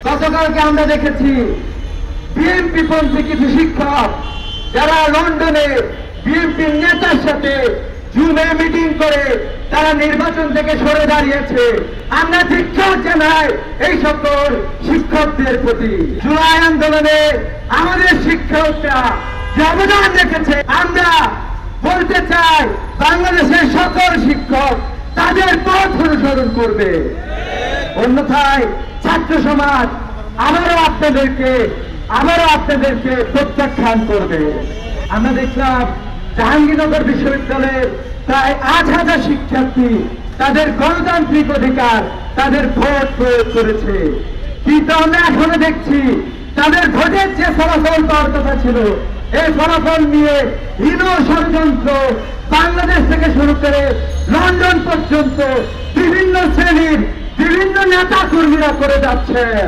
গতকালকে আমরা দেখেছি বিএনপি পন্থী কিছু শিক্ষক যারা লন্ডনে বিএনপির নেতার সাথে জুমে মিটিং করে তারা নির্বাচন থেকে সরে দাঁড়িয়েছে। আমরা ধিক্কার জানাই এই সকল শিক্ষকদের প্রতি। জুলাই আন্দোলনে আমাদের শিক্ষকরা যে অবদান রেখেছে, আমরা বলতে চাই বাংলাদেশের সকল শিক্ষক তাদের পথ অনুসরণ করবে, অন্যথায় ছাত্র সমাজ আবারও আপনাদেরকে প্রত্যাখ্যান করবে। আমরা দেখলাম জাহাঙ্গীরনগর বিশ্ববিদ্যালয়ের প্রায় 8,000 শিক্ষার্থী তাদের গণতান্ত্রিক অধিকার, তাদের ভোট প্রয়োগ করেছে, কিন্তু আমরা এখনো দেখছি তাদের ভোটের যে ফলাফল পাওয়ার কথা ছিল, এই ফলাফল নিয়ে হীন ষড়যন্ত্র বাংলাদেশ থেকে শুরু করে লন্ডন পর্যন্ত বিভিন্ন শ্রেণীর বিভিন্ন নেতা কর্মীরা করে যাচ্ছেন।